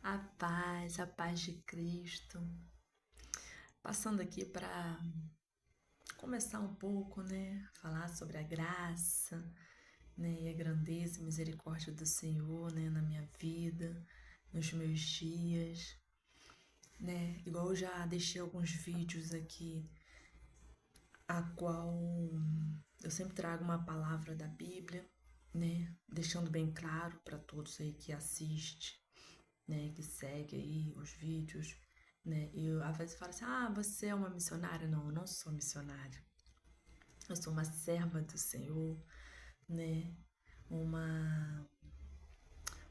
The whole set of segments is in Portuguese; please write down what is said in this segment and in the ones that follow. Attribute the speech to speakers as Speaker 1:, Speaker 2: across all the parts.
Speaker 1: A paz de Cristo. Passando aqui para começar um pouco, né? Falar sobre a graça, né? E a grandeza e misericórdia do Senhor, né? Na minha vida, nos meus dias, né? Igual eu já deixei alguns vídeos aqui, a qual eu sempre trago uma palavra da Bíblia, né? Deixando bem claro para todos aí que assiste, né, que segue aí os vídeos, né, e às vezes fala assim, você é uma missionária? Não, eu não sou missionária. Eu sou uma serva do Senhor, né, uma,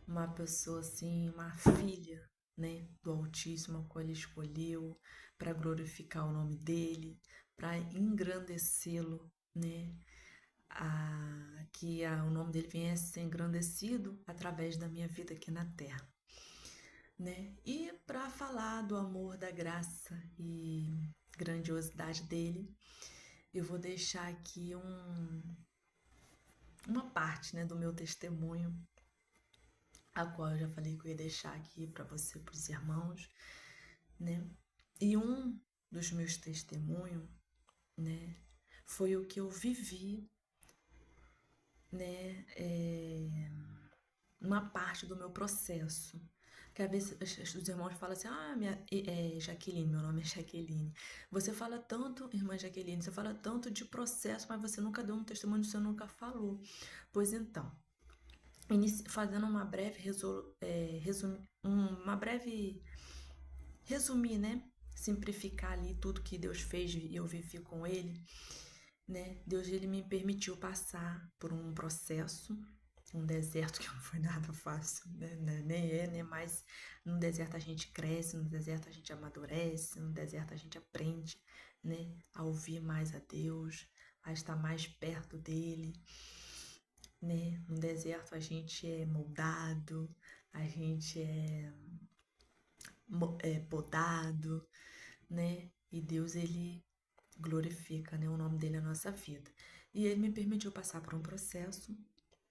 Speaker 1: uma pessoa assim, uma filha, né, do Altíssimo, a qual Ele escolheu para glorificar o nome dEle, para engrandecê-lo, né, o nome dele venha a ser engrandecido através da minha vida aqui na terra. Né? E para falar do amor, da graça e grandiosidade dele, eu vou deixar aqui uma parte, né, do meu testemunho, a qual eu já falei que eu ia deixar aqui para você, para os irmãos, né? E um dos meus testemunhos, né, foi o que eu vivi, né, uma parte do meu processo. Que às vezes os irmãos falam assim, Jaqueline, meu nome é Jaqueline. Você fala tanto, irmã Jaqueline, você fala tanto de processo, mas você nunca deu um testemunho, você nunca falou. Pois então, fazendo uma breve resumir, né? Simplificar ali tudo que Deus fez e eu vivi com Ele, né? Deus, Ele me permitiu passar por um processo, um deserto que não foi nada fácil, né? Nem é, né? Mas no deserto a gente cresce, no deserto a gente amadurece, no deserto a gente aprende, né? A ouvir mais a Deus, a estar mais perto dEle, né? No deserto a gente é moldado, a gente é podado, né? E Deus, Ele glorifica, né, o nome dele na nossa vida. E ele me permitiu passar por um processo.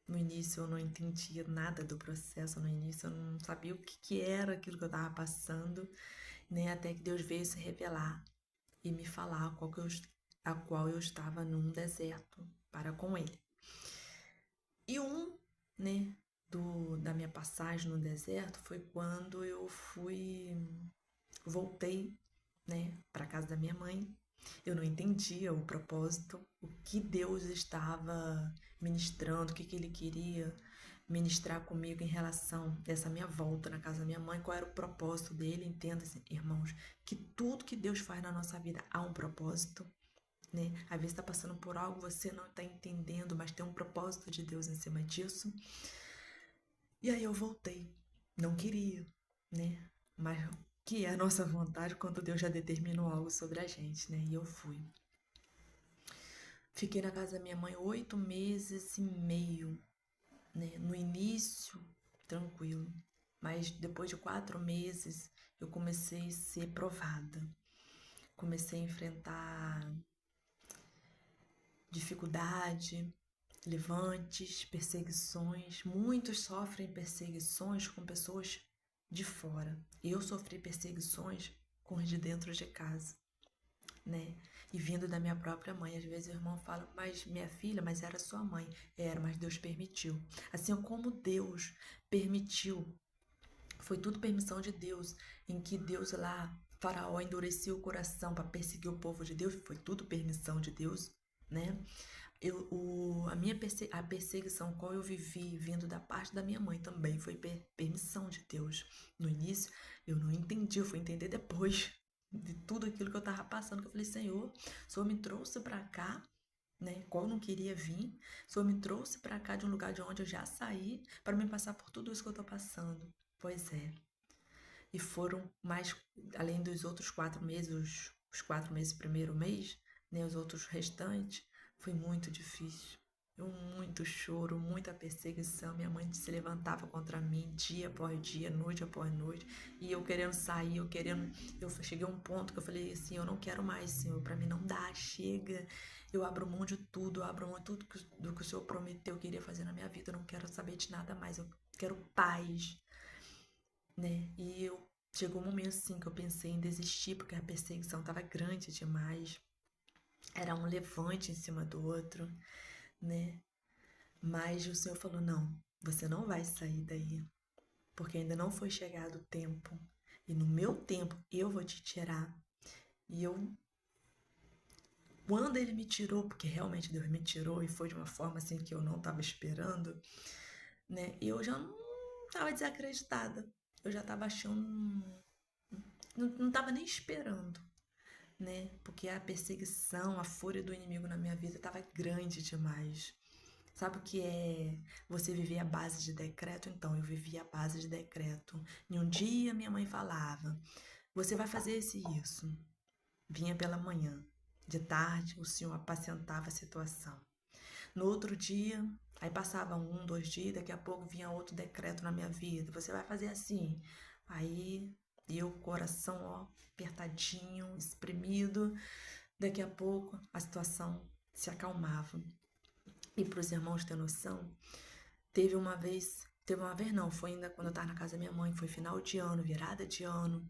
Speaker 1: No início eu não entendia nada do processo, no início eu não sabia o que era aquilo que eu estava passando, né, até que Deus veio se revelar e me falar a qual eu estava num deserto para com ele. E né, da minha passagem no deserto foi quando eu voltei, né, para casa da minha mãe. Eu não entendia o propósito, o que Deus estava ministrando, o que Ele queria ministrar comigo em relação a essa minha volta na casa da minha mãe, qual era o propósito dele. Entenda, irmãos, que tudo que Deus faz na nossa vida há um propósito, né? Às vezes está passando por algo, você não está entendendo, mas tem um propósito de Deus em cima disso. E aí eu voltei, não queria, né? Mas que é a nossa vontade quando Deus já determinou algo sobre a gente, né? E eu fui. Fiquei na casa da minha mãe 8 meses e meio, né? No início, tranquilo. Mas depois de 4 meses, eu comecei a ser provada. Comecei a enfrentar dificuldade, levantes, perseguições. Muitos sofrem perseguições com pessoas de fora. Eu sofri perseguições com os de dentro de casa, né? E vindo da minha própria mãe. Às vezes o irmão fala, mas minha filha, mas era sua mãe. Era, mas Deus permitiu. Assim como Deus permitiu, foi tudo permissão de Deus, em que Deus lá, Faraó endureceu o coração para perseguir o povo de Deus, foi tudo permissão de Deus, né? A perseguição qual eu vivi vindo da parte da minha mãe também foi permissão de Deus. No início eu não entendi, eu fui entender depois de tudo aquilo que eu estava passando, que eu falei, Senhor, o Senhor me trouxe para cá, né, qual eu não queria vir, o Senhor me trouxe para cá de um lugar de onde eu já saí, para me passar por tudo isso que eu estou passando. Pois é. E foram mais, além dos outros 4 meses, os 4 meses, primeiro mês, né, os outros restantes, foi muito difícil. Muito choro, muita perseguição. Minha mãe se levantava contra mim dia após dia, noite após noite. E eu querendo sair, Eu cheguei a um ponto que eu falei assim: eu não quero mais, Senhor, pra mim não dá, chega. Eu abro mão de tudo, eu abro mão de tudo do que o Senhor prometeu que eu queria fazer na minha vida. Eu não quero saber de nada mais, eu quero paz. né? E chegou um momento assim que eu pensei em desistir porque a perseguição estava grande demais. Era um levante em cima do outro, né? Mas o Senhor falou: não, você não vai sair daí, porque ainda não foi chegado o tempo. E no meu tempo eu vou te tirar. E quando ele me tirou, porque realmente Deus me tirou e foi de uma forma assim que eu não estava esperando, né? E eu já não estava desacreditada. Eu já estava achando, não estava nem esperando, né? Porque a perseguição, a fúria do inimigo na minha vida estava grande demais. Sabe o que é você viver à base de decreto? Então, eu vivia à base de decreto. E um dia minha mãe falava: você vai fazer esse e isso. Vinha pela manhã. De tarde, o Senhor apacentava a situação. No outro dia, aí passava 1, 2 dias, daqui a pouco vinha outro decreto na minha vida. Você vai fazer assim. Aí eu, coração ó, apertadinho, espremido. Daqui a pouco a situação se acalmava. E para os irmãos ter noção, teve uma vez não, foi ainda quando eu tava na casa da minha mãe, foi final de ano, virada de ano.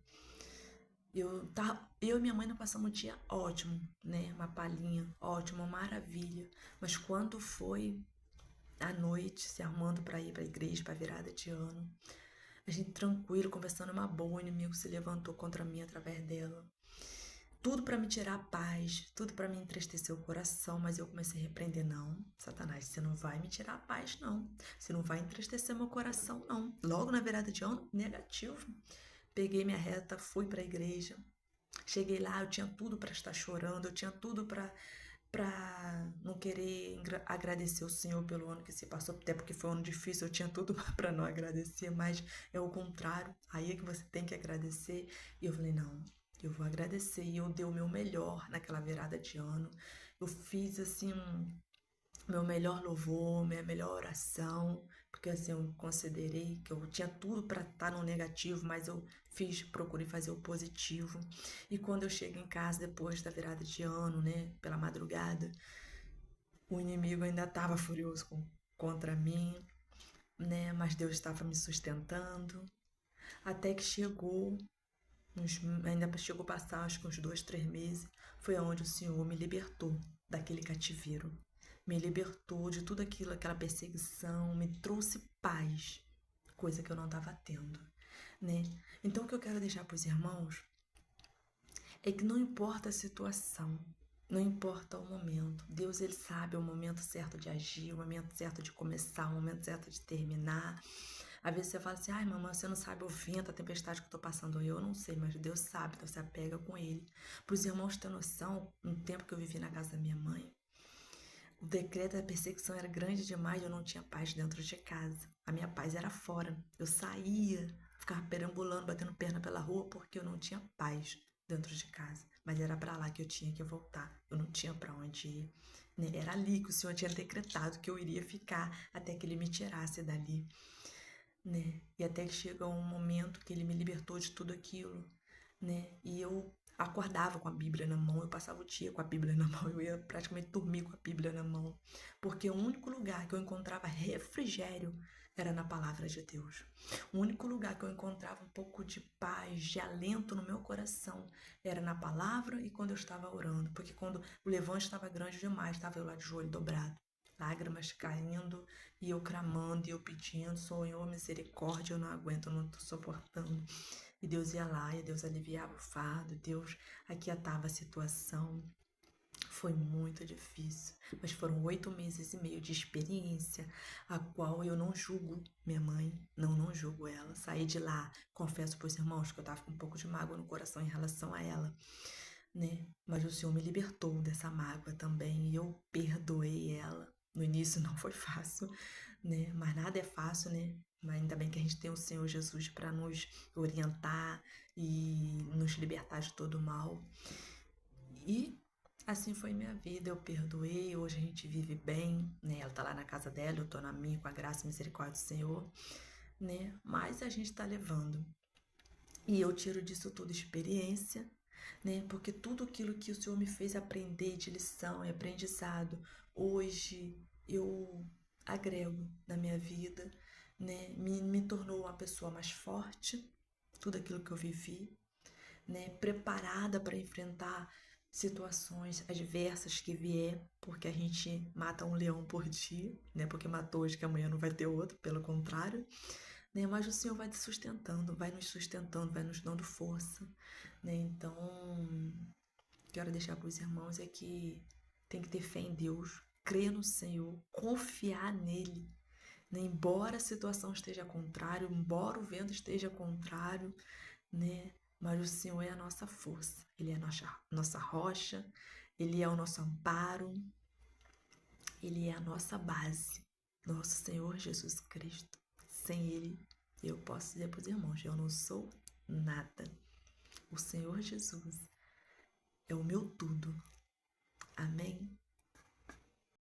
Speaker 1: Eu e minha mãe não passamos um dia ótimo, né? Uma palhinha, ótimo, uma maravilha. Mas quando foi à noite, se arrumando para ir para a igreja, para virada de ano, a gente tranquilo, conversando uma boa, o inimigo se levantou contra mim através dela. Tudo para me tirar a paz, tudo para me entristecer o coração, mas eu comecei a repreender: não, Satanás, você não vai me tirar a paz, não. Você não vai entristecer meu coração, não. Logo na virada de ano, negativo. Peguei minha reta, fui para a igreja. Cheguei lá, eu tinha tudo para estar chorando, eu tinha tudo para não querer agradecer o Senhor pelo ano que se passou, até porque foi um ano difícil, eu tinha tudo para não agradecer, mas é o contrário, aí é que você tem que agradecer. E eu falei: não, eu vou agradecer. E eu dei o meu melhor naquela virada de ano. Eu fiz assim meu melhor louvor, minha melhor oração, porque assim eu considerei que eu tinha tudo para estar no negativo, mas eu procurei fazer o positivo. E quando eu chego em casa depois da virada de ano, né, pela madrugada, o inimigo ainda estava furioso contra mim, né, mas Deus estava me sustentando, até que ainda chegou a passar acho que uns 2, 3 meses, foi onde o Senhor me libertou daquele cativeiro, me libertou de tudo aquilo, aquela perseguição, me trouxe paz, coisa que eu não estava tendo, né? Então o que eu quero deixar para os irmãos é que não importa a situação, não importa o momento, Deus ele sabe o momento certo de agir, o momento certo de começar, o momento certo de terminar. Às vezes você fala assim: ai, mamãe, você não sabe o vento, a tempestade que eu tô passando. Eu não sei, mas Deus sabe, então você apega com Ele. Para os irmãos terem noção, no tempo que eu vivi na casa da minha mãe, o decreto da perseguição era grande demais, eu não tinha paz dentro de casa. A minha paz era fora. Eu saía, ficava perambulando, batendo perna pela rua, porque eu não tinha paz dentro de casa. Mas era para lá que eu tinha que voltar. Eu não tinha para onde ir, né? Era ali que o Senhor tinha decretado que eu iria ficar até que Ele me tirasse dali, né? E até que chega um momento que Ele me libertou de tudo aquilo, né? E eu acordava com a Bíblia na mão, eu passava o dia com a Bíblia na mão, eu ia praticamente dormir com a Bíblia na mão, porque o único lugar que eu encontrava refrigério era na palavra de Deus. O único lugar que eu encontrava um pouco de paz, de alento no meu coração, era na palavra e quando eu estava orando, porque quando o levante estava grande demais, estava eu lá de joelho dobrado, lágrimas caindo e eu clamando e eu pedindo: Senhor, misericórdia, eu não aguento, eu não estou suportando. E Deus ia lá, e Deus aliviava o fardo, Deus aquietava a situação. Foi muito difícil, mas foram 8 meses e meio de experiência, a qual eu não julgo minha mãe, não julgo ela. Saí de lá, confesso para os irmãos que eu estava com um pouco de mágoa no coração em relação a ela, né? Mas o Senhor me libertou dessa mágoa também e eu perdoei ela. No início não foi fácil, né? Mas nada é fácil, né? Mas ainda bem que a gente tem o Senhor Jesus para nos orientar e nos libertar de todo o mal. E assim foi minha vida, eu perdoei, hoje a gente vive bem, né? Ela tá lá na casa dela, eu tô na minha, com a graça e misericórdia do Senhor, né? Mas a gente tá levando. E eu tiro disso tudo experiência, né? Porque tudo aquilo que o Senhor me fez aprender de lição e aprendizado, hoje eu agrego na minha vida, né? Me tornou uma pessoa mais forte, tudo aquilo que eu vivi, né? Preparada para enfrentar situações adversas que vier, porque a gente mata um leão por dia, né? Porque matou hoje que amanhã não vai ter outro, pelo contrário, né? Mas o Senhor vai te sustentando, vai nos sustentando, vai nos dando força, né? Então, o que eu quero deixar para os irmãos é que tem que ter fé em Deus, crer no Senhor, confiar nele, né? Embora a situação esteja contrária, embora o vento esteja contrário, né? Mas o Senhor é a nossa força, Ele é a nossa rocha, Ele é o nosso amparo, Ele é a nossa base, nosso Senhor Jesus Cristo. Sem Ele, eu posso dizer para os irmãos, eu não sou nada. O Senhor Jesus é o meu tudo. Amém?